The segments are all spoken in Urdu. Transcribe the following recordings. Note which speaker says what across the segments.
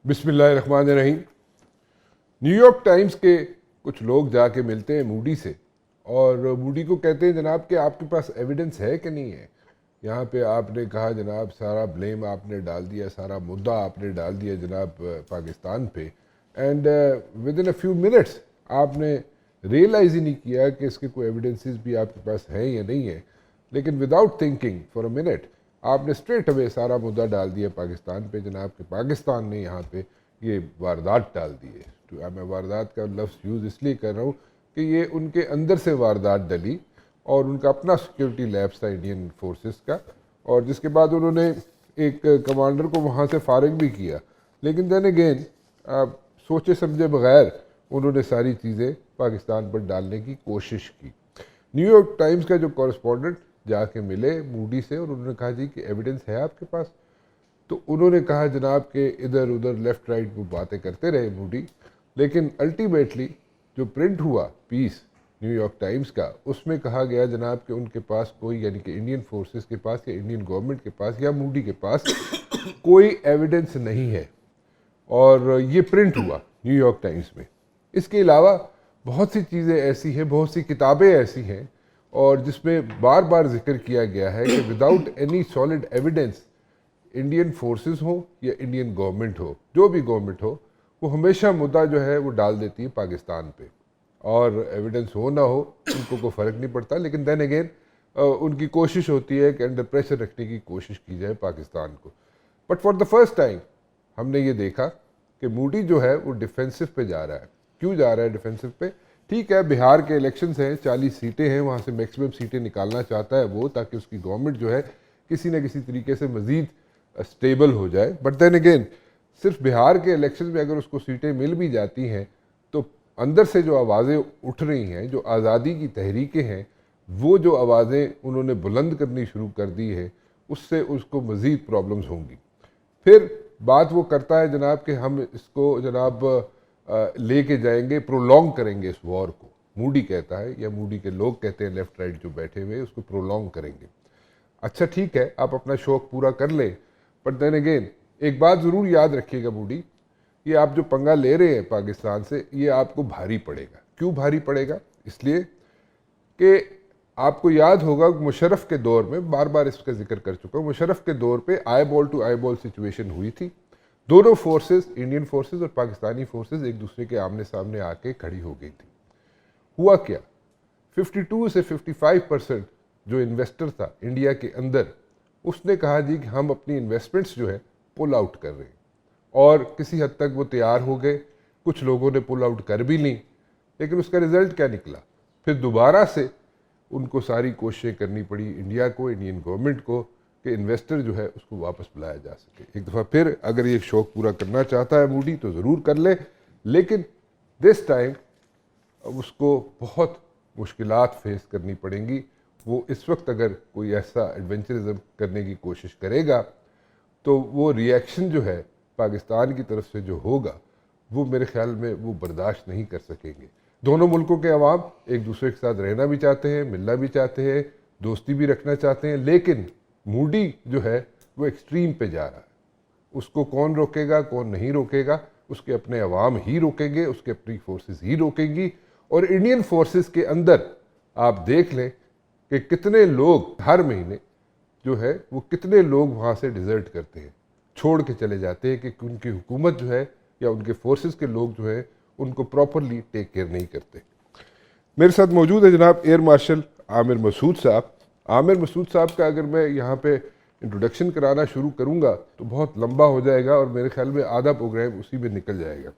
Speaker 1: بسم اللہ الرحمن الرحیم۔ نیو یارک ٹائمز کے کچھ لوگ جا کے ملتے ہیں موڈی سے اور موڈی کو کہتے ہیں جناب کہ آپ کے پاس ایویڈنس ہے کہ نہیں ہے؟ یہاں پہ آپ نے کہا جناب سارا بلیم آپ نے ڈال دیا، سارا مدعا آپ نے ڈال دیا جناب پاکستان پہ، and with in a few minutes آپ نے ریئلائز ہی نہیں کیا کہ اس کے کوئی ایویڈنسز بھی آپ کے پاس ہیں یا نہیں ہے، لیکن without thinking for a minute آپ نے اسٹریٹ اوے سارا مدعا ڈال دیا پاکستان پہ جناب کہ پاکستان نے یہاں پہ یہ واردات ڈال دی ہے۔ میں واردات کا لفظ یوز اس لیے کر رہا ہوں کہ یہ ان کے اندر سے واردات ڈلی اور ان کا اپنا سیکیورٹی لیبس تھا انڈین فورسز کا، اور جس کے بعد انہوں نے ایک کمانڈر کو وہاں سے فارغ بھی کیا، لیکن دین اگین سوچے سمجھے بغیر انہوں نے ساری چیزیں پاکستان پر ڈالنے کی کوشش کی۔ نیو یارک ٹائمز کا جو کورسپونڈنٹ جا کے ملے موڈی سے اور انہوں نے کہا جی کہ ایویڈنس ہے آپ کے پاس؟ تو انہوں نے کہا جناب کہ ادھر ادھر لیفٹ رائٹ وہ باتیں کرتے رہے موڈی، لیکن الٹیمیٹلی جو پرنٹ ہوا پیس نیو یارک ٹائمز کا، اس میں کہا گیا جناب کہ ان کے پاس کوئی، یعنی کہ انڈین فورسز کے پاس یا انڈین گورنمنٹ کے پاس یا موڈی کے پاس کوئی ایویڈنس نہیں ہے، اور یہ پرنٹ ہوا نیو یارک ٹائمز میں۔ اس کے علاوہ بہت سی چیزیں ایسی ہیں، بہت سی کتابیں ایسی ہیں اور جس میں بار بار ذکر کیا گیا ہے کہ without any solid evidence Indian forces ہو یا انڈین گورنمنٹ ہو، جو بھی گورنمنٹ ہو، وہ ہمیشہ مدعا جو ہے وہ ڈال دیتی ہے پاکستان پہ، اور ایویڈنس ہو نہ ہو ان کو کوئی فرق نہیں پڑتا، لیکن دین اگین ان کی کوشش ہوتی ہے کہ انڈر پریشر رکھنے کی کوشش کی جائے پاکستان کو۔ But for the first time ہم نے یہ دیکھا کہ موڈی جو ہے وہ ڈیفینسو پہ جا رہا ہے۔ کیوں جا رہا ہے ڈیفینسو پہ؟ ٹھیک ہے، بہار کے الیکشنز ہیں، 40 سیٹیں ہیں، وہاں سے میکسیمم سیٹیں نکالنا چاہتا ہے وہ، تاکہ اس کی گورنمنٹ جو ہے کسی نہ کسی طریقے سے مزید اسٹیبل ہو جائے۔ بٹ دین اگین صرف بہار کے الیکشنز میں اگر اس کو سیٹیں مل بھی جاتی ہیں تو اندر سے جو آوازیں اٹھ رہی ہیں، جو آزادی کی تحریکیں ہیں، وہ جو آوازیں انہوں نے بلند کرنی شروع کر دی ہے، اس سے اس کو مزید پرابلمز ہوں گی۔ پھر بات وہ کرتا ہے جناب کہ ہم اس کو جناب لے کے جائیں گے، پرولونگ کریں گے اس وار کو، موڈی کہتا ہے، یا موڈی کے لوگ کہتے ہیں لیفٹ رائٹ جو بیٹھے ہوئے، اس کو پرولونگ کریں گے۔ اچھا ٹھیک ہے، آپ اپنا شوق پورا کر لیں، بٹ دین اگین ایک بات ضرور یاد رکھیے گا موڈی، یہ آپ جو پنگا لے رہے ہیں پاکستان سے، یہ آپ کو بھاری پڑے گا۔ کیوں بھاری پڑے گا؟ اس لیے کہ آپ کو یاد ہوگا مشرف کے دور میں، بار بار اس کا ذکر کر چکا ہوں، مشرف کے دور پہ آئی بال ٹو آئی بال سچویشن ہوئی تھی، دونوں فورسز، انڈین فورسز اور پاکستانی فورسز ایک دوسرے کے آمنے سامنے آ کے کھڑی ہو گئی تھی۔ ہوا کیا؟ 52 سے 55% جو انویسٹر تھا انڈیا کے اندر، اس نے کہا جی کہ ہم اپنی انویسٹمنٹس جو ہے پل آؤٹ کر رہے ہیں، اور کسی حد تک وہ تیار ہو گئے، کچھ لوگوں نے پل آؤٹ کر بھی لیں، لیکن اس کا رزلٹ کیا نکلا؟ پھر دوبارہ سے ان کو ساری کوششیں کرنی پڑی انڈیا کو، انڈین گورنمنٹ کو، کہ انویسٹر جو ہے اس کو واپس بلایا جا سکے۔ ایک دفعہ پھر اگر یہ شوق پورا کرنا چاہتا ہے موڈی تو ضرور کر لے، لیکن دس ٹائم اس کو بہت مشکلات فیس کرنی پڑیں گی۔ وہ اس وقت اگر کوئی ایسا ایڈونچرزم کرنے کی کوشش کرے گا تو وہ ری ایکشن جو ہے پاکستان کی طرف سے جو ہوگا، وہ میرے خیال میں وہ برداشت نہیں کر سکیں گے۔ دونوں ملکوں کے عوام ایک دوسرے کے ساتھ رہنا بھی چاہتے ہیں، ملنا بھی چاہتے ہیں، دوستی بھی رکھنا چاہتے ہیں، لیکن موڈی جو ہے وہ ایکسٹریم پہ جا رہا ہے۔ اس کو کون روکے گا، کون نہیں روکے گا؟ اس کے اپنے عوام ہی روکیں گے، اس کے اپنی فورسز ہی روکیں گی، اور انڈین فورسز کے اندر آپ دیکھ لیں کہ کتنے لوگ ہر مہینے جو ہے وہ کتنے لوگ وہاں سے ڈیزرٹ کرتے ہیں، چھوڑ کے چلے جاتے ہیں کہ ان کی حکومت جو ہے یا ان کے فورسز کے لوگ جو ہیں ان کو پراپرلی ٹیک کیئر نہیں کرتے۔ میرے ساتھ موجود ہے جناب ایئر مارشل عامر مسعود صاحب۔ عامر مسعود صاحب کا اگر میں یہاں پہ انٹروڈکشن کرانا شروع کروں گا تو بہت لمبا ہو جائے گا، اور میرے خیال میں آدھا پروگرام اسی میں نکل جائے گا۔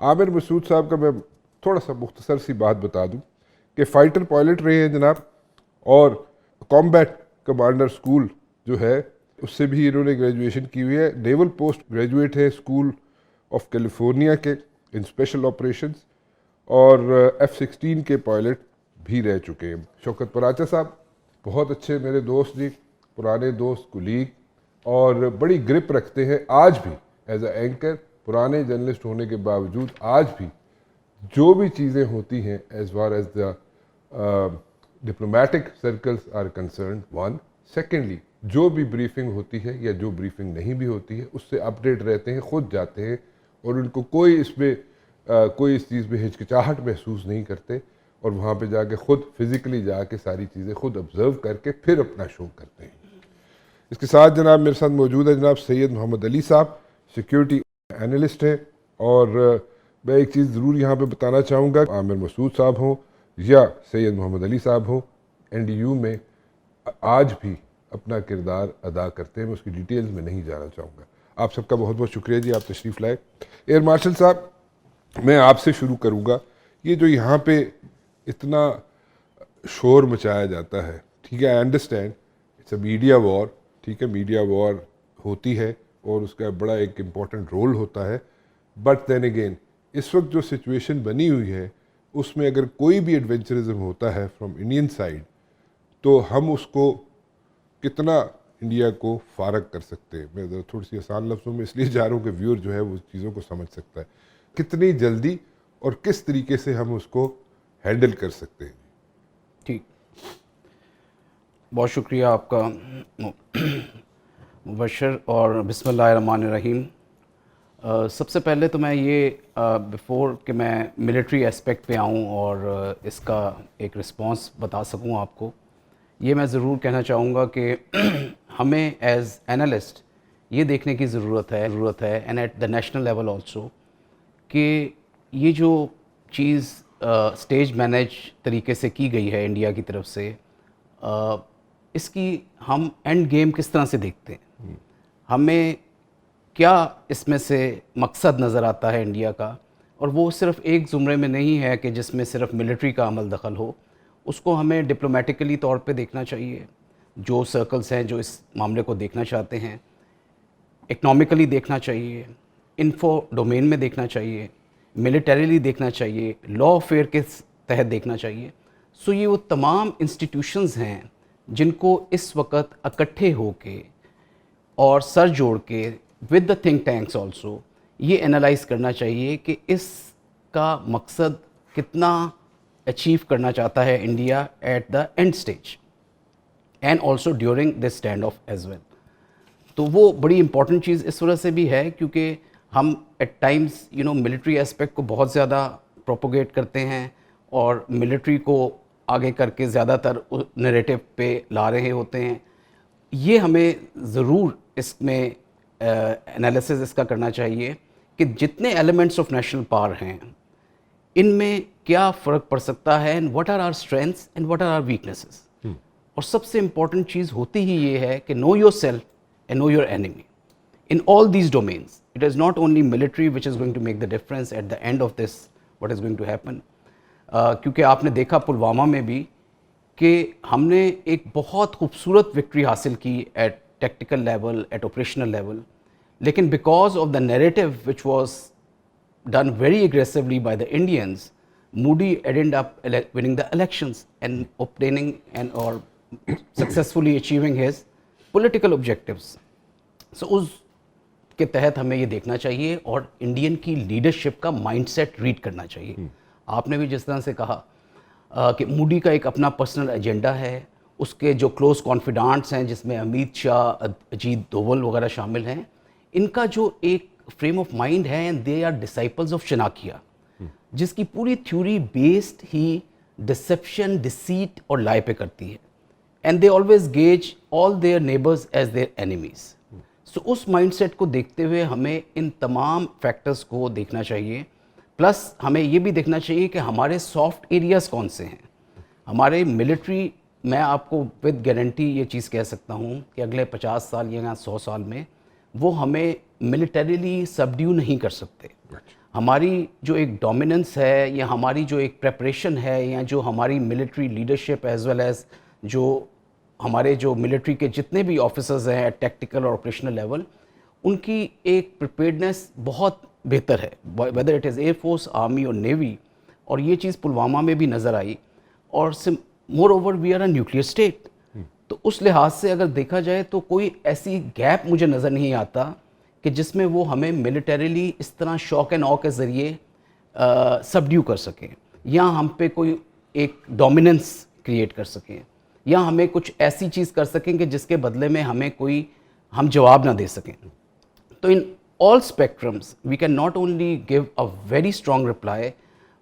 Speaker 1: عامر مسعود صاحب کا میں تھوڑا سا مختصر سی بات بتا دوں کہ فائٹر پائلٹ رہے ہیں جناب، اور کامبیٹ کمانڈر سکول جو ہے اس سے بھی انہوں نے گریجویشن کی ہوئی ہے، نیول پوسٹ گریجویٹ ہے اسکول آف کیلیفورنیا کے ان اسپیشل آپریشنز، اور F-16 کے پائلٹ بھی رہ چکے ہیں۔ شوکت پراچا صاحب بہت اچھے میرے دوست جی، پرانے دوست، کولیگ، اور بڑی گرپ رکھتے ہیں آج بھی ایز اے اینکر، پرانے جرنلسٹ ہونے کے باوجود آج بھی جو بھی چیزیں ہوتی ہیں as far as the diplomatic circles are concerned, one, secondly جو بھی بریفنگ ہوتی ہے یا جو بریفنگ نہیں بھی ہوتی ہے اس سے اپڈیٹ رہتے ہیں، خود جاتے ہیں اور ان کو کوئی اس میں کوئی اس چیز میں ہچکچاہٹ محسوس نہیں کرتے اور وہاں پہ جا کے خود فزیکلی جا کے ساری چیزیں خود آبزرو کر کے پھر اپنا شو کرتے ہیں. اس کے ساتھ جناب میرے ساتھ موجود ہے جناب سید محمد علی صاحب, سیکیورٹی اینالسٹ ہیں, اور میں ایک چیز ضرور یہاں پہ بتانا چاہوں گا, عامر مسعود صاحب ہوں یا سید محمد علی صاحب ہوں, این ڈی یو میں آج بھی اپنا کردار ادا کرتے ہیں. میں اس کی ڈیٹیلز میں نہیں جانا چاہوں گا. آپ سب کا بہت بہت شکریہ جی, آپ تشریف لائے. ایئر مارشل صاحب میں آپ سے شروع کروں گا. یہ جو یہاں پہ اتنا شور مچایا جاتا ہے, ٹھیک ہے, I understand it's a media war, ٹھیک ہے, میڈیا وار ہوتی ہے اور اس کا بڑا ایک امپورٹنٹ رول ہوتا ہے, بٹ دین اگین اس وقت جو سچویشن بنی ہوئی ہے اس میں اگر کوئی بھی ایڈونچرزم ہوتا ہے فرام انڈین سائڈ تو ہم اس کو کتنا انڈیا کو فارغ کر سکتے ہیں. میں تھوڑی سی آسان لفظوں میں اس لیے جا رہا ہوں کہ ویور جو ہے وہ چیزوں کو سمجھ سکتا ہے, کتنی جلدی اور کس طریقے سے ہم اس کو ہینڈل کر سکتے ہیں.
Speaker 2: ٹھیک, بہت شکریہ آپ کا مبشر, اور بسم اللہ الرحمن الرحیم. سب سے پہلے تو میں یہ بیفور کہ میں ملٹری اسپیکٹ پہ آؤں اور اس کا ایک رسپانس بتا سکوں آپ کو, یہ میں ضرور کہنا چاہوں گا کہ ہمیں ایز اینالسٹ یہ دیکھنے کی ضرورت ہے and at the national level also, کہ یہ جو چیز اسٹیج مینیج طریقے سے کی گئی ہے انڈیا کی طرف سے, اس کی ہم اینڈ گیم کس طرح سے دیکھتے ہیں, ہمیں کیا اس میں سے مقصد نظر آتا ہے انڈیا کا, اور وہ صرف ایک زمرے میں نہیں ہے کہ جس میں صرف ملٹری کا عمل دخل ہو. اس کو ہمیں ڈپلومیٹیکلی طور پہ دیکھنا چاہیے, جو سرکلز ہیں جو اس معاملے کو دیکھنا چاہتے ہیں, اکنامکلی دیکھنا چاہیے, انفو ڈومین میں دیکھنا چاہیے, ملٹریلی دیکھنا چاہیے, لا افیئر کے تحت دیکھنا چاہیے. سو یہ وہ تمام انسٹیٹیوشنز ہیں جن کو اس وقت اکٹھے ہو کے اور سر جوڑ کے with the think tanks also یہ انالائز کرنا چاہیے کہ اس کا مقصد کتنا اچیو کرنا چاہتا ہے India at the end stage and also during this standoff as well. تو وہ بڑی امپورٹنٹ چیز اس وجہ سے بھی ہے کیونکہ ہم ایٹ ٹائمز ملٹری اسپیکٹ کو بہت زیادہ پروپوگیٹ کرتے ہیں اور ملٹری کو آگے کر کے زیادہ تر نیریٹو پہ لا رہے ہوتے ہیں. یہ ہمیں ضرور اس میں انالیسز اس کا کرنا چاہیے کہ جتنے ایلیمنٹس آف نیشنل پاور ہیں ان میں کیا فرق پڑ سکتا ہے, and what are our strengths and what are our weaknesses. اور سب سے امپورٹنٹ چیز ہوتی ہی یہ ہے کہ know yourself and know your enemy in all these domains. It is not only military which is going to make the difference at the end of this, what is going to happen. کیونکہ آپ نے دیکھا پلوامہ میں بھی کہ ہم نے ایک بہت خوبصورت وکٹری حاصل کی at tactical level, at operational level, لیکن because of the narrative which was done very aggressively by the Indians, Modi ended up winning the elections and obtaining and or successfully achieving his political objectives. So اس کے تحت ہمیں یہ دیکھنا چاہیے اور انڈین کی لیڈرشپ کا مائنڈ سیٹ ریڈ کرنا چاہیے. آپ نے بھی جس طرح سے کہا کہ موڈی کا ایک اپنا پرسنل ایجنڈا ہے, اس کے جو کلوز کانفیڈانٹس ہیں جس میں امیت شاہ, اجیت دوول وغیرہ شامل ہیں, ان کا جو ایک فریم آف مائنڈ ہے, and they are disciples of Chanakya, جس کی پوری تھیوری بیسڈ ہی ڈسیپشن, ڈسیٹ اور لائے پہ کرتی ہے, and they always gauge all their neighbours as their enemies. So اس مائنڈ سیٹ کو دیکھتے ہوئے ہمیں ان تمام فیکٹرز کو دیکھنا چاہیے, پلس ہمیں یہ بھی دیکھنا چاہیے کہ ہمارے سافٹ ایریاز کون سے ہیں. ہمارے ملٹری, میں آپ کو ود گارنٹی یہ چیز کہہ سکتا ہوں کہ اگلے 50 سال یا 100 سال میں وہ ہمیں ملٹریلی سبڈیو نہیں کر سکتے. ہماری جو ایک ڈومیننس ہے یا ہماری جو ایک پریپریشن ہے یا جو ہماری military leadership as well as جو ہمارے جو ملٹری کے جتنے بھی آفیسرز ہیں ٹیکٹیکل اور آپریشنل لیول, ان کی ایک پریپیئرڈنس بہت بہتر ہے, whether it is air force, army اور نیوی. اور یہ چیز پلوامہ میں بھی نظر آئی, اور moreover we are a nuclear state. تو اس لحاظ سے اگر دیکھا جائے تو کوئی ایسی گیپ مجھے نظر نہیں آتا کہ جس میں وہ ہمیں ملٹریلی اس طرح شوق اینڈ آ کے ذریعے سبڈیو کر سکیں, یا ہم پہ کوئی ایک ڈومیننس کریٹ کر سکیں, یا ہمیں کچھ ایسی چیز کر سکیں کہ جس کے بدلے میں ہم جواب نہ دے سکیں. تو ان all spectrums we can not only give a very strong reply,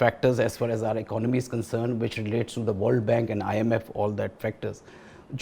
Speaker 2: factors as far as our economy is concerned, which relates to the World Bank and IMF, all that factors,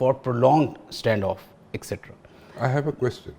Speaker 2: for prolonged standoff, etc.
Speaker 1: I have a question.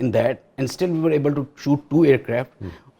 Speaker 2: in that and still we were able to shoot 2 aircraft.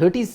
Speaker 2: 30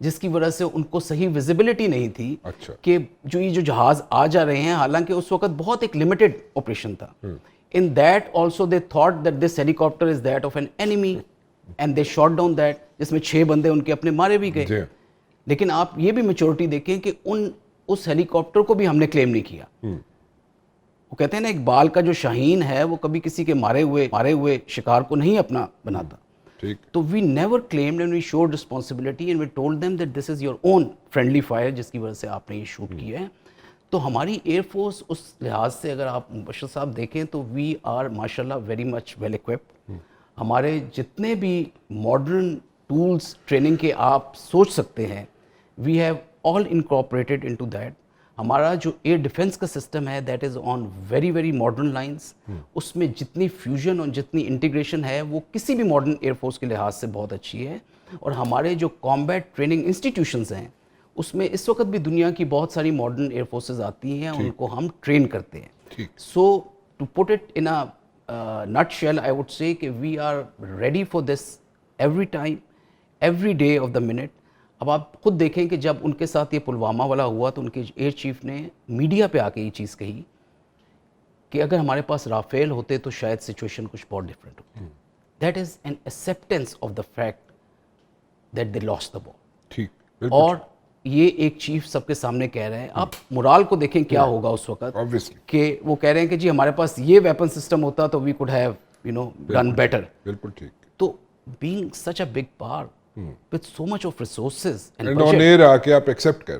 Speaker 2: جس کی وجہ سے ان کو صحیح ویزیبلٹی نہیں تھی
Speaker 1: اچھا
Speaker 2: کہ جو یہ جو جہاز آ جا رہے ہیں, حالانکہ اس وقت بہت ایک لمیٹڈ آپریشن تھا. In that also they thought that this helicopter is that of an enemy and they shot down that, جس میں 6 بندے ان کے اپنے مارے بھی گئے. لیکن آپ یہ بھی میچورٹی دیکھیں کہ اس ہیلی کاپٹر کو بھی ہم نے کلیم نہیں کیا. وہ کہتے ہیں نا, ایک بال کا جو شاہین ہے وہ کبھی کسی کے مارے ہوئے شکار کو نہیں اپنا بناتا. تو we never claimed and we showed responsibility and we told them that this is your own friendly fire, جس کی وجہ سے آپ نے یہ شوٹ کیا ہے. تو ہماری ایئر فورس اس لحاظ سے اگر آپ مبشر صاحب دیکھیں تو وی آر ماشاء اللہ ویری مچ ویل ایکوپڈ. ہمارے جتنے بھی ماڈرن ٹولز ٹریننگ کے آپ سوچ سکتے ہیں, we have all incorporated into that. ہمارا جو ایئر ڈیفنس کا سسٹم ہے that is on very very modern lines. اس میں جتنی فیوژن اور جتنی انٹیگریشن ہے وہ کسی بھی ماڈرن ایئر فورس کے لحاظ سے بہت اچھی ہے. اور ہمارے جو کامبیٹ ٹریننگ انسٹیٹیوشنز ہیں اس میں اس وقت بھی دنیا کی بہت ساری ماڈرن ایئر فورسز آتی ہیں, ان کو ہم ٹرین کرتے ہیں. So to put it in nutshell I would say کہ we are ready for this every time every day of the minute. اب آپ خود دیکھیں کہ جب ان کے ساتھ یہ پلوامہ والا ہوا تو ان کے ایئر چیف نے میڈیا پہ آ کے یہ چیز کہی کہ اگر ہمارے پاس رافیل ہوتے تو شاید سچویشن کچھ بہت ڈفرینٹ ہوتی. That is an acceptance of the fact that they lost the ball. اور یہ ایک چیف سب کے سامنے کہہ رہے ہیں. آپ مرال کو دیکھیں کیا ہوگا اس وقت کہ وہ کہہ رہے ہیں کہ جی ہمارے پاس یہ ویپن سسٹم ہوتا تو we could have done better.
Speaker 1: بالکل ٹھیک.
Speaker 2: تو being such a big power with so much of resources and
Speaker 1: on air آ کے آپ ایکسیپٹ کر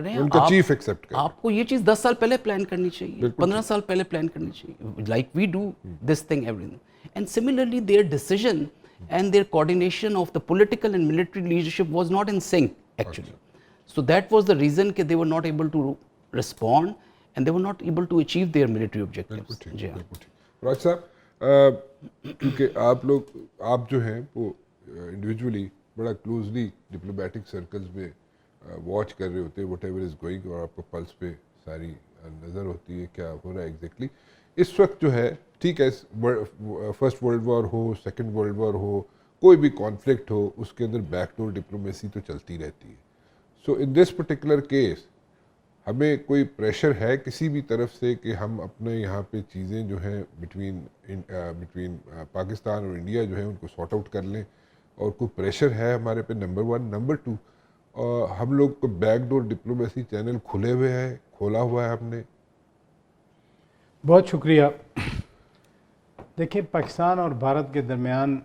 Speaker 1: رہے ہیں,
Speaker 2: ان
Speaker 1: کا چیف ایکسیپٹ کر رہے ہیں.
Speaker 2: آپ کو یہ چیز 10 سال پہلے پلان کرنی چاہیے, 15 سال پہلے پلان کرنی چاہیے. like we do this thing everything. And similarly their decision and their coordination of the political and military leadership was not in sync actually. So that was the reason that they were not able to respond and they were not able to achieve their military objectives.
Speaker 1: راج صاحب, کیونکہ آپ جو ہیں وہ انڈیویجولی بڑا کلوزلی ڈپلومیٹک سرکلز میں واچ کر رہے ہوتے ہیں وٹ ایور از گوئنگ, اور آپ کو پلس پہ ساری نظر ہوتی ہے کیا ہو رہا ہے ایگزیکٹلی. اس وقت جو ہے ٹھیک ہے, فرسٹ ورلڈ وار ہو, سیکنڈ ورلڈ وار ہو, کوئی بھی کانفلکٹ ہو, اس کے اندر بیک ڈور ڈپلومیسی تو چلتی رہتی ہے. سو ان دس پرٹیکولر کیس ہمیں کوئی پریشر ہے کسی بھی طرف سے کہ ہم اپنے یہاں پہ چیزیں جو ہیں بٹوین پاکستان اور انڈیا جو ہیں ان کو سارٹ آؤٹ کر لیں, اور کوئی پریشر ہے ہمارے پہ؟ نمبر 1. نمبر 2, ہم لوگ کو بیک ڈور ڈپلومیسی چینل کھلے ہوئے ہیں, کھولا ہوا ہے ہم نے؟
Speaker 3: بہت شکریہ. دیکھیں, پاکستان اور بھارت کے درمیان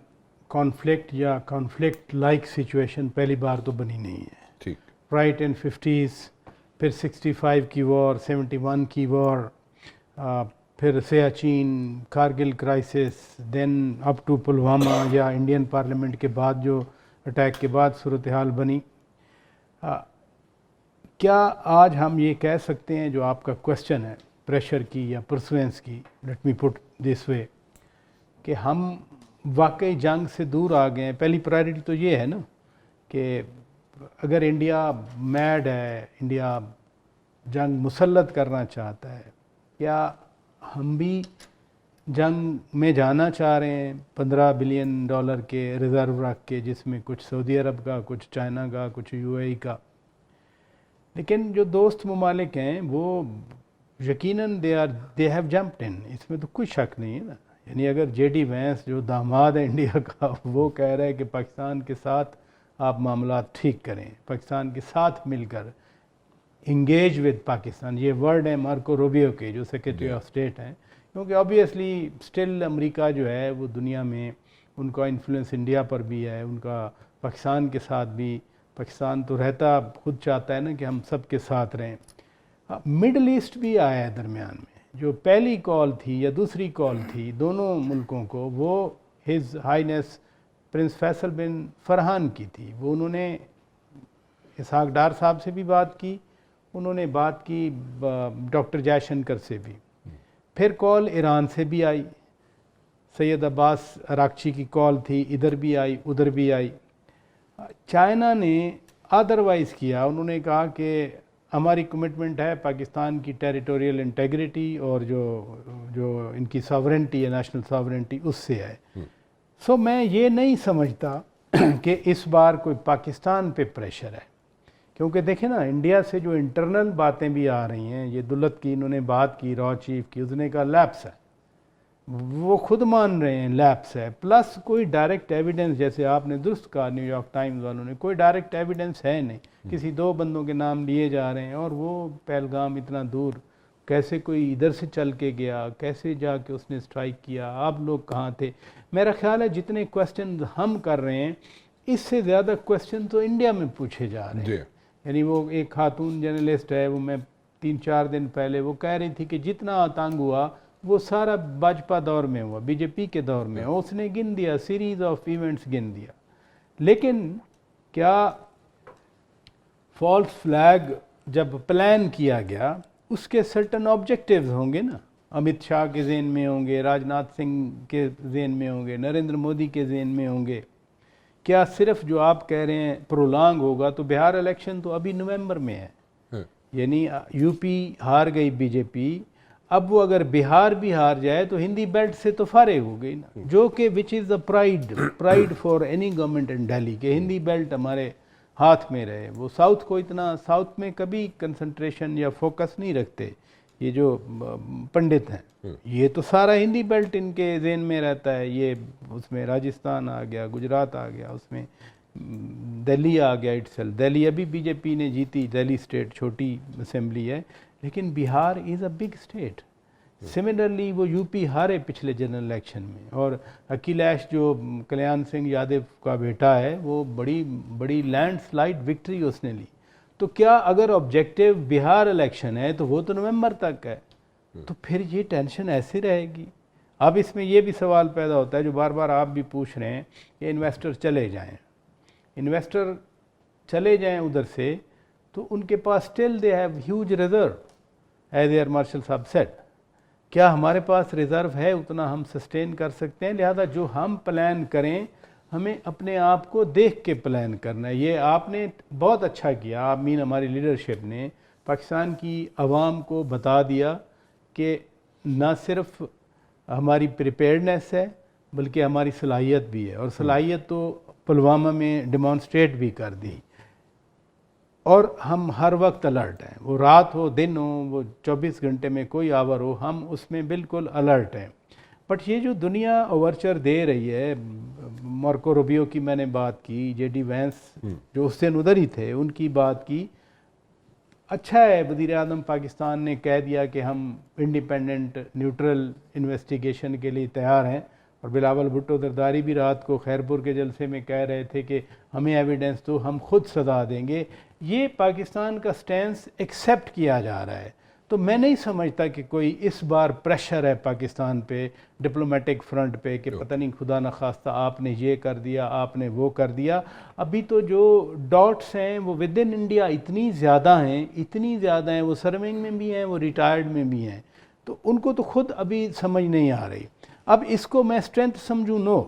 Speaker 3: کانفلکٹ یا کانفلکٹ لائک سچویشن پہلی بار تو بنی نہیں ہے.
Speaker 1: ٹھیک.
Speaker 3: رائٹ ان 50s, پھر 65 کی وار, 71 کی وار, پھر Siachen, Kargil crisis, then up to Pulwama یا انڈین پارلیمنٹ کے بعد جو اٹیک کے بعد صورتحال بنی. کیا آج ہم یہ کہہ سکتے ہیں جو آپ کا کویسچن ہے پریشر کی یا پرسوینس کی, لیٹ می پٹ دس وے, کہ ہم واقعی جنگ سے دور آ گئے ہیں؟ پہلی پرائرٹی تو یہ ہے نا کہ اگر انڈیا میڈ ہے, انڈیا جنگ مسلط کرنا چاہتا ہے, کیا ہم بھی جنگ میں جانا چاہ رہے ہیں $15 بلین کے ریزرو رکھ کے, جس میں کچھ سعودی عرب کا, کچھ چائنا کا, کچھ UAE کا؟ لیکن جو دوست ممالک ہیں وہ یقیناً دے ہیو جمپڈ ان, اس میں تو کوئی شک نہیں ہے نا. یعنی اگر JD وینس جو داماد ہے انڈیا کا, وہ کہہ رہے ہیں کہ پاکستان کے ساتھ آپ معاملات ٹھیک کریں, پاکستان کے ساتھ مل کر انگیج ود پاکستان, یہ ورڈ ہے مارکو روبیو کے جو سیکرٹری آف اسٹیٹ ہیں, کیونکہ آبویسلی اسٹل امریکہ جو ہے وہ دنیا میں ان کا انفلوئنس انڈیا پر بھی ہے, ان کا پاکستان کے ساتھ بھی. پاکستان تو رہتا خود چاہتا ہے نا کہ ہم سب کے ساتھ رہیں. مڈل ایسٹ بھی آیا ہے درمیان میں. جو پہلی کال تھی یا دوسری کال تھی دونوں ملکوں کو, وہ ہز ہائینس پرنس فیصل بن فرحان کی تھی. وہ انہوں نے اسحاق ڈار صاحب سے بھی بات کی, انہوں نے بات کی ڈاکٹر جے شنکر سے بھی. پھر کال ایران سے بھی آئی, سید عباس اراکچی کی کال تھی, ادھر بھی آئی ادھر بھی آئی. چائنا نے ادروائز کیا, انہوں نے کہا کہ ہماری کمٹمنٹ ہے پاکستان کی ٹیریٹوریل انٹیگریٹی اور جو ان کی ساورنٹی ہے, نیشنل ساورنٹی, اس سے ہے. سو میں یہ نہیں سمجھتا کہ اس بار کوئی پاکستان پہ پریشر ہے، کیونکہ دیکھیں نا انڈیا سے جو انٹرنل باتیں بھی آ رہی ہیں، یہ دولت کی انہوں نے بات کی، را چیف کی، اس نے کہا لیپس ہے، وہ خود مان رہے ہیں لیپس ہے، پلس کوئی ڈائریکٹ ایویڈنس، جیسے آپ نے درست کہا نیو یارک ٹائمز والوں نے، کوئی ڈائریکٹ ایویڈنس ہے نہیں، کسی 2 بندوں کے نام لیے جا رہے ہیں، اور وہ پہلگام اتنا دور کیسے کوئی ادھر سے چل کے گیا، کیسے جا کے اس نے سٹرائک کیا، آپ لوگ کہاں تھے؟ میرا خیال ہے جتنے کویسچن ہم کر رہے ہیں اس سے زیادہ کویسچن تو انڈیا میں پوچھے جا رہے ہیں. یعنی وہ ایک خاتون جرنلسٹ ہے، وہ میں 3-4 دن پہلے وہ کہہ رہی تھی کہ جتنا آتنک ہوا وہ سارا باجپا دور میں ہوا، بی جے پی کے دور میں، اس نے گن دیا، سیریز آف ایونٹس گن دیا. لیکن کیا فالس فلیگ جب پلان کیا گیا اس کے سرٹن آبجیکٹیوز ہوں گے نا، امت شاہ کے ذہن میں ہوں گے، راج ناتھ سنگھ کے ذہن میں ہوں گے، نریندر مودی کے ذہن میں ہوں گے. کیا صرف جو آپ کہہ رہے ہیں پرولانگ ہوگا؟ تو بہار الیکشن تو ابھی نومبر میں ہے، یعنی یو پی ہار گئی بی جے پی، اب وہ اگر بہار بھی ہار جائے تو ہندی بیلٹ سے تو فارغ ہو گئی نا، جو کہ وچ از دا پرائڈ فار اینی گورنمنٹ ان دہلی کہ ہندی بیلٹ ہمارے ہاتھ میں رہے. وہ ساؤتھ کو اتنا، ساؤتھ میں کبھی کنسنٹریشن یا فوکس نہیں رکھتے یہ جو پنڈت ہیں، یہ تو سارا ہندی بیلٹ ان کے ذہن میں رہتا ہے. یہ اس میں راجستھان آ گیا، گجرات آ گیا، اس میں دہلی آ گیا اٹسل. دہلی ابھی بی جے پی نے جیتی، دہلی اسٹیٹ چھوٹی اسمبلی ہے، لیکن بہار از اے بگ اسٹیٹ. سملرلی وہ یو پی ہارے پچھلے جنرل الیکشن میں، اور اکھلیش جو کلیان سنگھ یادو کا بیٹا ہے وہ بڑی لینڈ سلائڈ وکٹری اس نے لی. تو کیا اگر آبجیکٹیو بہار الیکشن ہے تو وہ تو نومبر تک ہے، تو پھر یہ ٹینشن ایسے رہے گی. اب اس میں یہ بھی سوال پیدا ہوتا ہے جو بار بار آپ بھی پوچھ رہے ہیں کہ انویسٹر چلے جائیں ادھر سے، تو ان کے پاس still they have huge reserve as air marshal صاحب سیٹ. کیا ہمارے پاس ریزرو ہے اتنا ہم سسٹین کر سکتے ہیں؟ لہذا جو ہم پلان کریں ہمیں اپنے آپ کو دیکھ کے پلان کرنا ہے. یہ آپ نے بہت اچھا کیا، آپ مین ہماری لیڈرشپ نے پاکستان کی عوام کو بتا دیا کہ نہ صرف ہماری پریپیئرڈنیس ہے بلکہ ہماری صلاحیت بھی ہے، اور صلاحیت تو پلوامہ میں ڈیمانسٹریٹ بھی کر دی. اور ہم ہر وقت الرٹ ہیں، وہ رات ہو دن ہو، وہ 24 گھنٹے میں کوئی آور ہو، ہم اس میں بالکل الرٹ ہیں. بٹ یہ جو دنیا اوورچر دے رہی ہے، مارکو روبیو کی میں نے بات کی، جے ڈی وینس جو اس دن ادھر ہی تھے ان کی بات کی، اچھا ہے وزیر اعظم پاکستان نے کہہ دیا کہ ہم انڈیپینڈنٹ نیوٹرل انویسٹیگیشن کے لیے تیار ہیں. اور بلاول بھٹو زرداری بھی رات کو خیرپور کے جلسے میں کہہ رہے تھے کہ ہمیں ایویڈنس دو، ہم خود سزا دیں گے. یہ پاکستان کا سٹینس ایکسیپٹ کیا جا رہا ہے. تو میں نہیں سمجھتا کہ کوئی اس بار پریشر ہے پاکستان پہ ڈپلومیٹک فرنٹ پہ کہ پتہ نہیں خدا نخواستہ آپ نے یہ کر دیا، آپ نے وہ کر دیا. ابھی تو جو ڈاٹس ہیں وہ ود ان انڈیا اتنی زیادہ ہیں، وہ سرونگ میں بھی ہیں، وہ ریٹائرڈ میں بھی ہیں، تو ان کو تو خود ابھی سمجھ نہیں آ رہی. اب اس کو میں اسٹرینتھ سمجھوں؟ نو،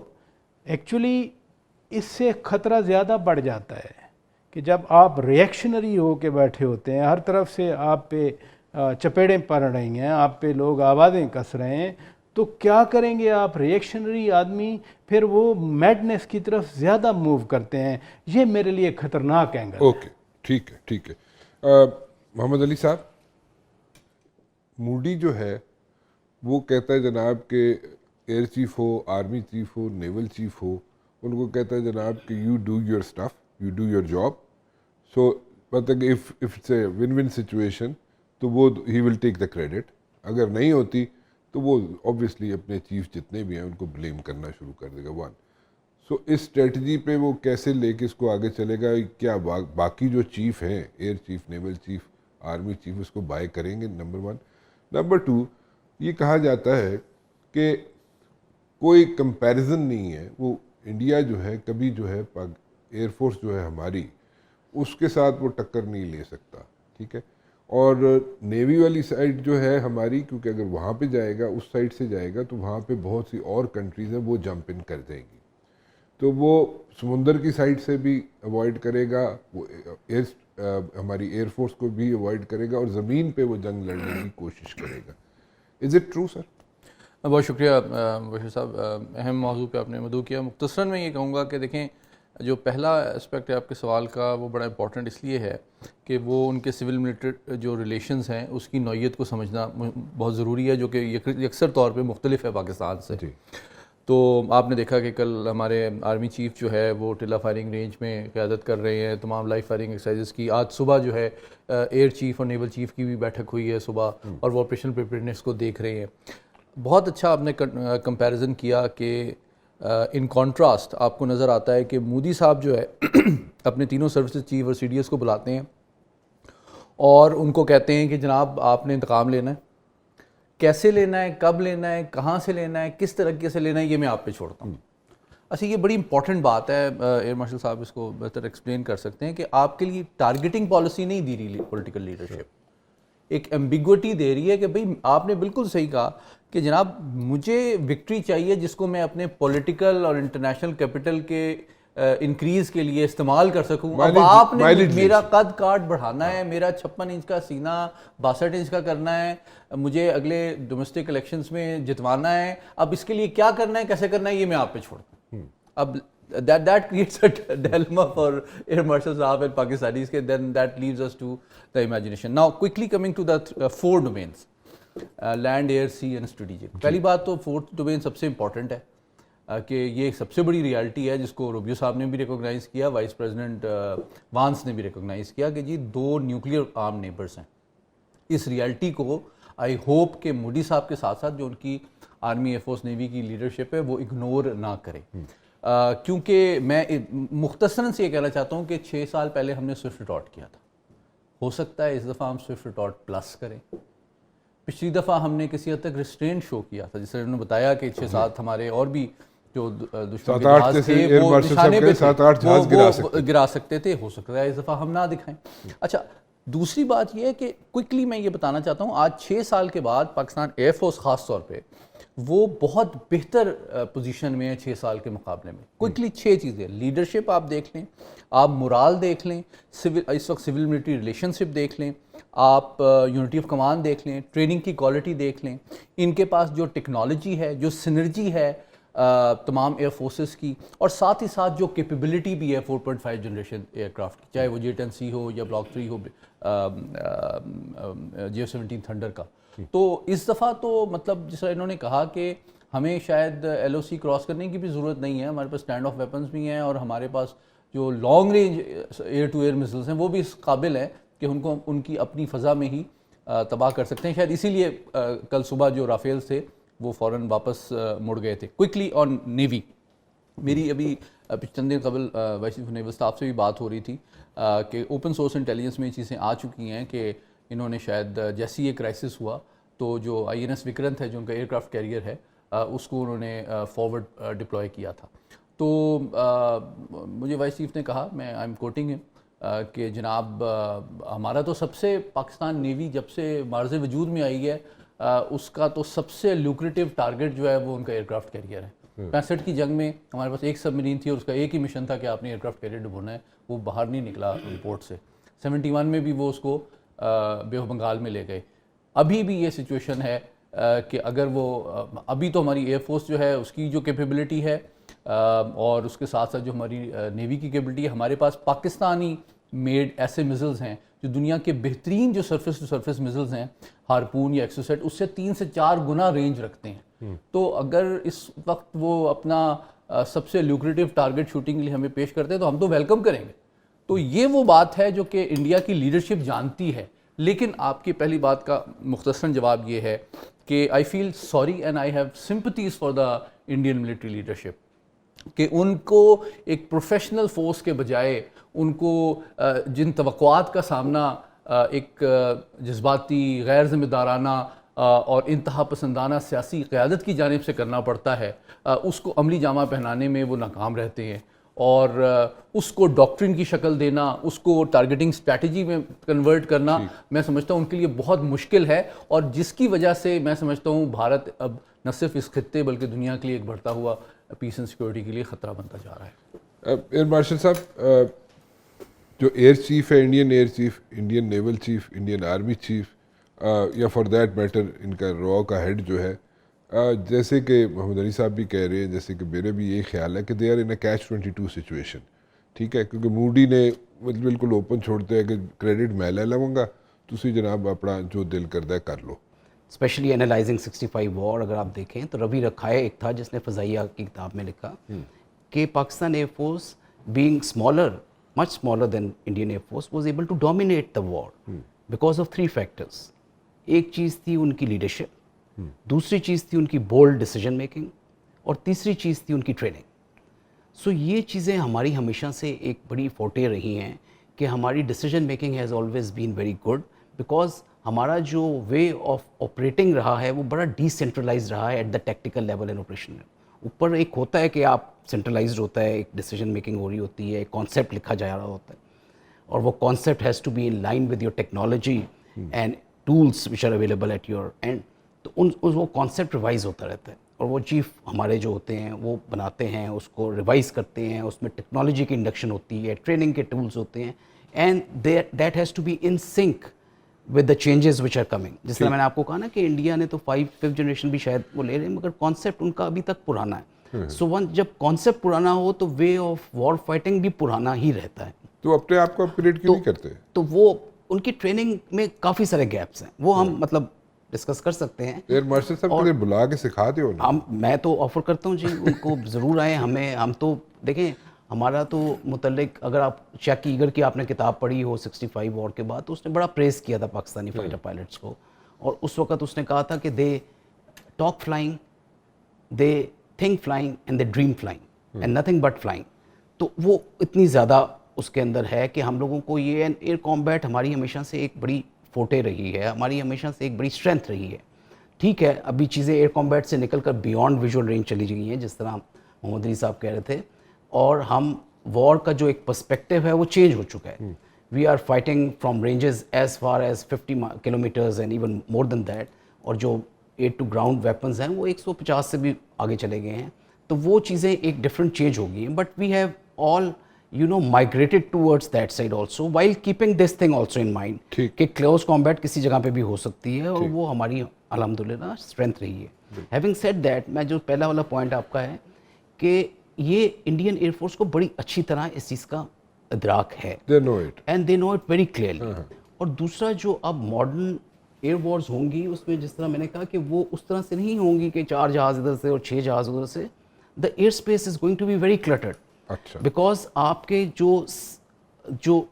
Speaker 3: ایکچولی اس سے خطرہ زیادہ بڑھ جاتا ہے کہ جب آپ ریئیکشنری ہو کے بیٹھے ہوتے ہیں، ہر طرف سے آپ پہ چپیڑیں پڑ رہی ہیں، آپ پہ لوگ آوازیں کس رہے ہیں، تو کیا کریں گے آپ؟ ریئیکشنری آدمی پھر وہ میڈنس کی طرف زیادہ موو کرتے ہیں. یہ میرے لیے خطرناک اینگل ہے.
Speaker 1: اوکے، ٹھیک ہے. محمد علی صاحب، موڈی جو ہے وہ کہتا ہے جناب کہ ایئر چیف ہو، آرمی چیف ہو، نیول چیف ہو، ان کو کہتا ہے جناب کہ you do your stuff, you do your job. So مطلب کہ if it's a one one situation تو وہ ہی ول ٹیک دا کریڈٹ، اگر نہیں ہوتی تو وہ اوبویسلی اپنے چیف جتنے بھی ہیں ان کو بلیم کرنا شروع کر دے گا. ون، سو اس اسٹریٹجی پہ وہ کیسے لے کے اس کو آگے چلے گا؟ کیا باقی جو چیف ہیں، air chief, naval chief, army chief, اس کو بائی کریں گے؟ Number one. نمبر ٹو، یہ کہا جاتا ہے کہ کوئی کمپیریزن نہیں ہے، وہ انڈیا جو ہے کبھی جو ہے ایئر فورس جو ہے ہماری اس کے ساتھ وہ ٹکر نہیں لے سکتا. ٹھیک ہے. اور نیوی والی سائڈ جو ہے ہماری، کیونکہ اگر وہاں پہ جائے گا، اس سائڈ سے جائے گا، تو وہاں پہ بہت سی اور کنٹریز ہیں وہ جمپ ان کر جائیں گی، تو وہ سمندر کی سائڈ سے بھی اوائڈ کرے گا، وہ ہماری ایئر فورس کو بھی اوائڈ کرے گا، اور زمین پہ وہ جنگ لڑنے کی کوشش کرے گا. از اٹ ٹرو سر؟
Speaker 4: بہت شکریہ بشیر صاحب، اہم موضوع پہ آپ نے مدعو کیا. مختصراً میں یہ کہوں گا کہ دیکھیں جو پہلا اسپیکٹ ہے آپ کے سوال کا وہ بڑا امپورٹنٹ اس لیے ہے کہ وہ ان کے سول ملٹری جو ریلیشنز ہیں اس کی نوعیت کو سمجھنا بہت ضروری ہے، جو کہ یکسر طور پہ مختلف ہے پاکستان سے. تو آپ نے دیکھا کہ کل ہمارے آرمی چیف جو ہے وہ ٹلہ فائرنگ رینج میں قیادت کر رہے ہیں تمام لائیو فائرنگ ایکسرسائزز کی. آج صبح جو ہے ایئر چیف اور نیول چیف کی بھی بیٹھک ہوئی ہے صبح، اور وہ آپریشنل پریپیئرنیس کو دیکھ رہے ہیں. بہت اچھا آپ نے کمپیریزن کیا کہ ان کانٹراسٹ آپ کو نظر آتا ہے کہ مودی صاحب جو ہے اپنے تینوں سروسز چیف اور سی ڈی ایس کو بلاتے ہیں اور ان کو کہتے ہیں کہ جناب آپ نے انتقام لینا ہے، کیسے لینا ہے، کب لینا ہے، کہاں سے لینا ہے، کس طریقے سے لینا ہے، یہ میں آپ پہ چھوڑتا ہوں. اچھا یہ بڑی امپورٹنٹ بات ہے، ایئر مارشل صاحب اس کو بہتر ایکسپلین کر سکتے ہیں کہ آپ کے لیے ٹارگیٹنگ پالیسی نہیں دی رہی پولیٹیکل لیڈرشپ، ایک ایمبیگوٹی دے رہی ہے کہ بھئی آپ نے بالکل صحیح کہا کہ جناب مجھے وکٹری چاہیے جس کو میں اپنے پولیٹیکل اور انٹرنیشنل کیپٹل کے انکریز کے لیے استعمال کر سکوں. اب آپ نے میرا قد کاٹ بڑھانا ہے، میرا 56 انچ کا سینہ 62 انچ کا کرنا ہے، مجھے اگلے ڈومیسٹک الیکشنز میں جتوانا ہے، اب اس کے لیے کیا کرنا ہے، کیسے کرنا ہے، یہ میں آپ پہ چھوڑتا ہوں. اب that creates a dilemma for Air Marshal Saab and Pakistanis, then that leaves us to the imagination. Now quickly coming to the 4 domains, land, air, sea and strategic. پہلی بات تو 4th domain سب سے امپورٹنٹ ہے کہ یہ سب سے بڑی ریالٹی ہے جس کو روبیو صاحب نے بھی ریکوگنائز کیا، وائس پریزیڈنٹ وانس نے بھی ریکوگنائز کیا کہ جی 2 نیوکلیئر آرم نیبرز ہیں. اس ریالٹی کو آئی ہوپ کہ مودی صاحب کے ساتھ ساتھ جو ان کی آرمی ایئر فورس نیوی کی لیڈرشپ ہے وہ اگنور نہ کرے. کیونکہ میں مختصراً سے یہ کہنا چاہتا ہوں کہ 6 سال پہلے ہم نے سوئفٹ ڈاٹ کیا تھا، ہو سکتا ہے اس دفعہ ہم سوئفٹ ڈاٹ پلس کریں. پچھلی دفعہ ہم نے کسی حد تک ریسٹرینٹ شو کیا تھا، جس طرح انہوں نے بتایا کہ 6-7 ہمارے اور بھی جو دشمن کے جہاز تھے وہ نشانے پہ تھے، وہ گرا سکتے تھے، ہو سکتا ہے اس دفعہ ہم نہ دکھائیں. اچھا دوسری بات یہ ہے کہ کوئکلی میں یہ بتانا چاہتا ہوں آج 6 سال کے بعد پاکستان ایئر فورس خاص طور پہ وہ بہت بہتر پوزیشن میں ہے 6 سال کے مقابلے میں. کوئکلی 6 چیزیں، لیڈرشپ آپ دیکھ لیں، آپ مورال دیکھ لیں، اس وقت سول ملٹری ریلیشن شپ دیکھ لیں، آپ یونٹی آف کمانڈ دیکھ لیں، ٹریننگ کی کوالٹی دیکھ لیں، ان کے پاس جو ٹیکنالوجی ہے، جو سنرجی ہے تمام ایئر فورسز کی، اور ساتھ ہی ساتھ جو کیپیبلٹی بھی ہے 4.5 جنریشن ایئر کرافٹ کی، چاہے وہ J-10C ہو یا بلاک 3 ہو J-17 تھنڈر کا. تو اس دفعہ تو مطلب جس طرح انہوں نے کہا کہ ہمیں شاید LOC کراس کرنے کی بھی ضرورت نہیں ہے، ہمارے پاس اسٹینڈ آف ویپنز بھی ہیں اور ہمارے پاس جو long range air to air missiles ہیں وہ بھی اس قابل ہیں کہ ان کو ان کی اپنی فضا میں ہی تباہ کر سکتے ہیں. شاید اسی لیے کل صبح جو رافیلز تھے وہ فوراً واپس مڑ گئے تھے. کوئکلی آن نیوی، میری ابھی چند دن قبل وائس چیف نیول اسٹاف سے بھی بات ہو رہی تھی کہ اوپن سورس انٹیلیجنس میں یہ چیزیں آ چکی ہیں کہ انہوں نے شاید جیسی یہ کرائسس ہوا تو جو INS وکرنت ہے جو ان کا ایئر کرافٹ کیریئر ہے اس کو انہوں نے فارورڈ ڈپلوائے کیا تھا. تو مجھے وائس چیف نے کہا، میں آئی ایم کوٹنگ کہ جناب ہمارا تو سب سے پاکستان نیوی جب سے معرض وجود میں آئی ہے اس کا تو سب سے لوکریٹو ٹارگٹ جو ہے وہ ان کا ایئر کرافٹ کیریئر ہے. 65 کی جنگ میں ہمارے پاس ایک سب مرین تھی اور اس کا ایک ہی مشن تھا کہ آپ نے ایئر کرافٹ کیریئر ڈبونا ہے، وہ باہر نہیں نکلا پورٹ سے. 71 میں بھی وہ اس کو بے آف بنگال میں لے گئے. ابھی بھی یہ سچویشن ہے کہ اگر وہ ابھی تو ہماری ایئر فورس جو ہے اس کی جو کیپیبلٹی ہے اور اس کے ساتھ ساتھ جو ہماری نیوی کی کیپیبلٹی ہے، ہمارے پاس پاکستانی میڈ ایسے میزلز ہیں جو دنیا کے بہترین جو سرفیس ٹو سرفیس میزلز ہیں، ہارپون یا ایکسوسیٹ، اس سے 3 سے 4 گنا رینج رکھتے ہیں. تو اگر اس وقت وہ اپنا سب سے لیوکریٹو ٹارگٹ شوٹنگ کے لیے ہمیں پیش کرتے ہیں تو ہم تو ویلکم کریں گے. تو یہ وہ بات ہے جو کہ انڈیا کی لیڈرشپ جانتی ہے. لیکن آپ کی پہلی بات کا مختصراً جواب یہ ہے کہ I feel sorry and I have sympathies for the Indian military leadership کہ ان کو ایک پروفیشنل فورس کے بجائے ان کو جن توقعات کا سامنا ایک جذباتی، غیر ذمہ دارانہ اور انتہا پسندانہ سیاسی قیادت کی جانب سے کرنا پڑتا ہے، اس کو عملی جامہ پہنانے میں وہ ناکام رہتے ہیں. اور اس کو ڈاکٹرن کی شکل دینا، اس کو ٹارگیٹنگ اسٹریٹجی میں کنورٹ کرنا میں سمجھتا ہوں ان کے لیے بہت مشکل ہے، اور جس کی وجہ سے میں سمجھتا ہوں بھارت اب نہ صرف اس خطے بلکہ دنیا کے لیے ایک بڑھتا ہوا پیس اینڈ سیکورٹی کے لیے خطرہ بنتا جا رہا ہے.
Speaker 1: ایئر مارشل صاحب، جو ایئر چیف ہے، Indian air chief, Indian naval chief, Indian army chief یا فار دیٹ میٹر ان کا را کا ہیڈ جو ہے، جیسے کہ محمد علی صاحب بھی کہہ رہے ہیں، جیسے کہ میرے بھی یہی خیال ہے کہ they are in a catch 22 situation. ٹھیک ہے, کیونکہ موڈی نے بالکل اوپن چھوڑتے ہیں کہ کریڈٹ میں لے لوں گا, تسی جناب اپنا جو دل کرتا ہے کر لو.
Speaker 2: اسپیشلی انالائزنگ 65 وار اگر آپ دیکھیں تو روی رکھائے ایک تھا جس نے فضائیہ کی کتاب میں لکھا کہ Pakistan air force being smaller much smaller than Indian Air Force was able to dominate the war because of 3 factors. ایک چیز تھی ان کی لیڈرشپ, دوسری چیز تھی ان کی بولڈ ڈیسیجن میکنگ, اور تیسری چیز تھی ان کی ٹریننگ. سو یہ چیزیں ہماری ہمیشہ سے ایک بڑی فورٹے رہی ہیں کہ ہماری decision making has always been very good, because ہمارا جو وے آف آپریٹنگ رہا ہے وہ بڑا ڈی سینٹرلائز رہا ہے at the tactical level and operation. اوپر ایک ہوتا ہے کہ آپ سینٹرلائزڈ ہوتا ہے, ایک ڈیسیجن میکنگ ہو رہی ہوتی ہے, ایک کانسیپٹ لکھا جا رہا ہوتا ہے, اور وہ concept has to be in line with your technology and tools which are available at your end. تو وہ کانسیپٹ ریوائز ہوتا رہتا ہے, اور وہ چیف ہمارے جو ہوتے ہیں وہ بناتے ہیں, اس کو ریوائز کرتے ہیں, اس میں ٹیکنالوجی کی انڈکشن ہوتی ہے, ٹریننگ کے ٹولس ہوتے ہیں, and that has to be in sync with the changes which are coming. جس طرح میں نے آپ کو کہا نا کہ انڈیا نے تو 5th جنریشن بھی شاید وہ لے رہے ہیں, مگر کانسیپٹ ان کا ابھی تک پرانا ہے. سو جب کانسیپٹ پرانا ہو تو وے آف وار فائٹنگ بھی پرانا ہی رہتا ہے.
Speaker 1: تو اپنے آپ کو اپگریڈ کیوں نہیں کرتے؟
Speaker 2: تو وہ ان کی ٹریننگ میں کافی سارے گیپس ہیں, وہ ہم مطلب ڈسکس کر سکتے ہیں.
Speaker 1: ایئر مارشل صاحب کو بلا کے سکھاتے ہو نا.
Speaker 2: میں تو آفر کرتا ہوں جی ان کو ضرور آئیں. ہم تو دیکھیں ہمارا تو متعلق, اگر آپ چیک ایگر کی آپ نے کتاب پڑھی ہو 65 وار کے بعد, تو اس نے بڑا پریز کیا تھا پاکستانی فائٹر پائلٹس کو, اور اس وقت اس نے کہا تھا کہ they talk flying, they think flying and they dream flying and nothing but flying. تو وہ اتنی زیادہ اس کے اندر ہے کہ ہم لوگوں کو یہ ایئر کامبیٹ ہماری ہمیشہ سے ایک بڑی فوٹے رہی ہے, ہماری ہمیشہ سے ایک بڑی اسٹرینتھ رہی ہے. ٹھیک ہے, ابھی چیزیں ایئر کامبیٹ سے نکل کر بیونڈ ویژول رینج چلی گئی ہیں جس طرح محمد علی صاحب کہہ رہے تھے, اور ہم وار کا جو ایک پرسپیکٹیو ہے وہ چینج ہو چکا ہے. We are fighting from ranges as far as 50 kilometres and even more than that, اور جو ایئر ٹو گراؤنڈ ویپنز ہیں وہ 150 سے بھی آگے چلے گئے ہیں. تو وہ چیزیں ایک ڈفرینٹ چینج ہو گئی ہیں, but we have all migrated towards that side also, while keeping this thing also in mind کہ close combat کسی جگہ پہ بھی ہو سکتی ہے, اور وہ ہماری الحمدللہ اسٹرینتھ رہی ہے. having said that, میں جو پہلا والا پوائنٹ آپ کا ہے کہ یہ انڈین ایئر فورس کو بڑی اچھی طرح اس چیز کا ادراک ہے, and they know it very clearly. اور دوسرا جو اب ماڈرن ایئر وارز ہوں گی اس میں جس طرح میں نے کہا کہ وہ اس طرح سے نہیں ہوں گی کہ 4 جہاز ادھر سے اور 6 جہاز ادھر سے. the air space is going to be very cluttered. Because آپ کے جو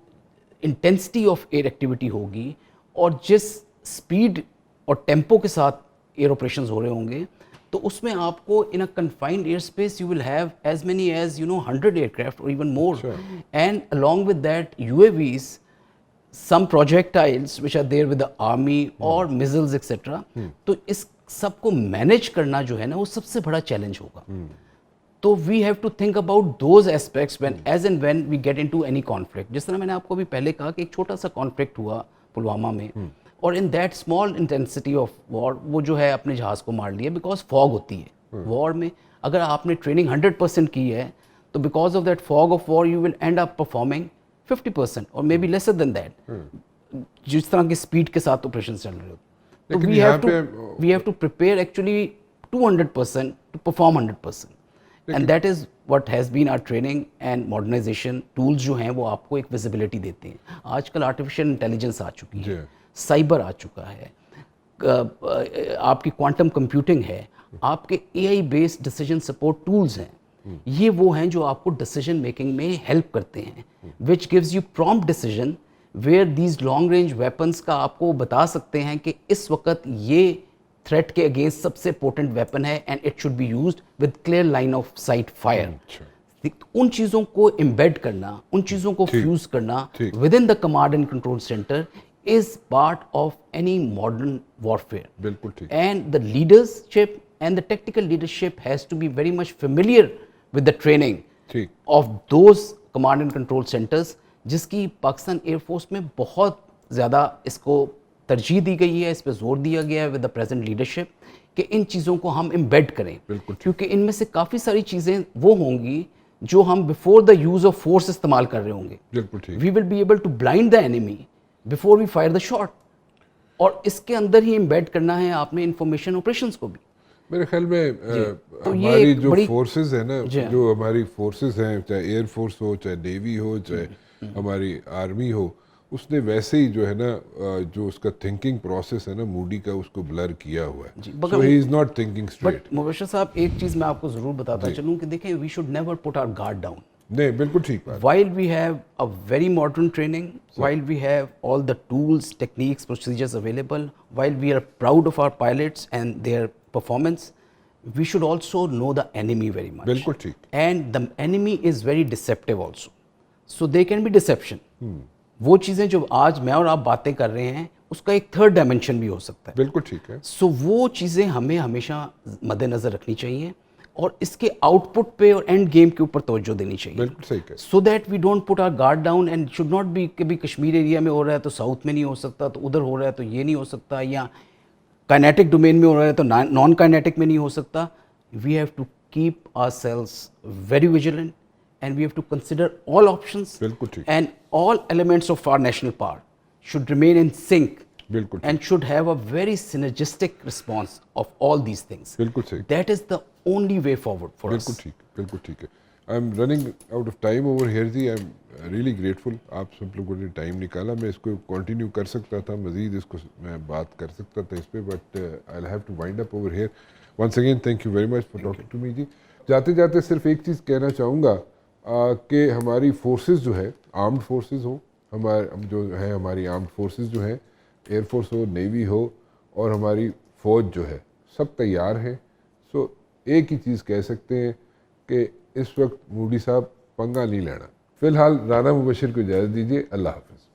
Speaker 2: انٹینسٹی آف ایئر ایکٹیویٹی ہوگی اور جس اسپیڈ اور ٹیمپو کے ساتھ ایئر آپریشنز ہو رہے ہوں گے, تو اس میں آپ کو in a confined air space you will have as many as 100 aircraft اور even more, and along with that UAVs, some projectiles which are there with the army or missiles etc. تو اس سب کو مینیج کرنا جو ہے نا وہ سب سے بڑا چیلنج ہوگا. تو we have to think about those aspects when as and when we get into any conflict. جس طرح میں نے آپ کو بھی پہلے کہا کہ ایک چھوٹا سا کانفلکٹ ہوا پلوامہ میں, اور in that small intensity of war وہ جو ہے اپنے جہاز کو مار لیا, بیکاز فاگ ہوتی ہے وار میں. اگر آپ نے ٹریننگ 100% کی ہے تو because of that fog of war you will end up performing 50% اور may be lesser than that, جس طرح کی اسپیڈ کے ساتھ آپریشن چل رہے ہوتے. تو we have to prepare actually 200% to perform 100%. And that is what has been our training and modernisation. Tools جو ہیں وہ آپ کو ایک ویزیبلٹی دیتے ہیں. آج کل آرٹیفیشیل انٹیلیجنس آ چکی ہے, سائبر آ چکا ہے, آپ کی کوانٹم کمپیوٹنگ ہے, آپ کے AI based decision support tools ہیں. یہ وہ ہیں جو آپ کو ڈیسیجن میکنگ میں ہیلپ کرتے ہیں, which gives you prompt decision, where these long range weapons کا آپ کو بتا سکتے ہیں کہ اس وقت یہ تھریٹ کے اگینسٹ سب سے پوٹنٹ ویپن ہے, and it should be used with clear line of sight fire. ان چیزوں کو امبیڈ کرنا, ان چیزوں کو فیوز کرنا within the command and control centre is part of any modern warfare.
Speaker 1: بالکل ٹھیک.
Speaker 2: And the leadership and the tactical leadership has to be very much familiar with the training of those command and control centres, جس کی پاکستان ایئر فورس میں بہت زیادہ اس کو ترجیح دی گئی ہے, اس پہ زور دیا گیا ہے ود دا پریزنٹ لیڈرشپ کہ ان چیزوں کو ہم امبیڈ کریں, کیونکہ ان میں سے کافی ساری چیزیں وہ ہوں گی جو ہم before the use of force استعمال کر رہے ہوں گے. We will be able to blind the enemy before we fire the shot, اور اس کے اندر ہی امبیڈ کرنا ہے آپ نے انفارمیشن آپریشنس کو بھی.
Speaker 1: میرے خیال میں
Speaker 2: تو یہ
Speaker 1: ہماری
Speaker 2: ایک
Speaker 1: جو
Speaker 2: بڑی-
Speaker 1: فورسز ہیں نا،
Speaker 2: جی
Speaker 1: جو ہماری فورسز ہیں، چاہے ایئر فورس ہو، چاہے نیوی ہو، چاہے ہماری آرمی ہو، اس نے ویسے ہی جو ہے نا جو اس کا تھنکنگ پروسیس ہے نا موڈی کا، اس کو بلر کیا ہوا ہے. So he is not thinking straight.
Speaker 2: But Mubashir صاحب ایک چیز میں آپ کو ضرور بتاتا چلوں کہ دیکھیں we should never put our guard down.
Speaker 1: نہیں بالکل ٹھیک بات.
Speaker 2: While we have a very modern training, while we have all the tools, techniques, procedures available, while we are proud of our pilots and their performance, we should also know the enemy very much.
Speaker 1: بالکل ٹھیک.
Speaker 2: And the enemy is very deceptive also. So there can be deception. وہ چیزیں جو آج میں اور آپ باتیں کر رہے ہیں اس کا ایک تھرڈ ڈائمینشن بھی ہو سکتا ہے.
Speaker 1: بالکل ٹھیک ہے.
Speaker 2: سو وہ چیزیں ہمیں ہمیشہ مد نظر رکھنی چاہیے اور اس کے آؤٹ پٹ پہ اور اینڈ گیم کے اوپر توجہ دینی چاہیے.
Speaker 1: بالکل صحیح ہے.
Speaker 2: So that we don't put our guard down and should not be کہ بھی کشمیر ایریا میں ہو رہا ہے تو ساؤتھ میں نہیں ہو سکتا، تو ادھر ہو رہا ہے تو یہ نہیں ہو سکتا، یا کائنیٹک ڈومین میں ہو رہا ہے تو نان کائنیٹک میں نہیں ہو سکتا. We have to keep ourselves very vigilant and we have to consider all options
Speaker 1: بالکل ٹھیک.
Speaker 2: And all elements of our national power should remain in sync
Speaker 1: بالکل
Speaker 2: and should have a very synergistic response of all these things.
Speaker 1: بالکل صحیح.
Speaker 2: That is the only way forward for us.
Speaker 1: بالکل ٹھیک. بالکل ٹھیک ہے. I am running out of time over here جی. I am really grateful. آپ سب لوگوں نے ٹائم نکالا. میں اس کو کنٹینیو کر سکتا تھا، مزید اس کو میں بات کر سکتا تھا اس پہ، but I have to wind up over here. Once again thank you very much for talking to me ji. جاتے جاتے صرف ایک چیز کہنا چاہوں گا کہ ہماری فورسز جو ہے، آرمڈ فورسز ہوں، ہمارے جو ہیں ہماری آرمڈ فورسز جو ہیں، ایئر فورس ہو، نیوی ہو، اور ہماری فوج جو ہے، سب تیار ہیں. سو ایک ہی چیز کہہ سکتے ہیں کہ اس وقت موڈی صاحب پنگا نہیں لینا. فی الحال رانا مبشر کو اجازت دیجیے. اللہ حافظ.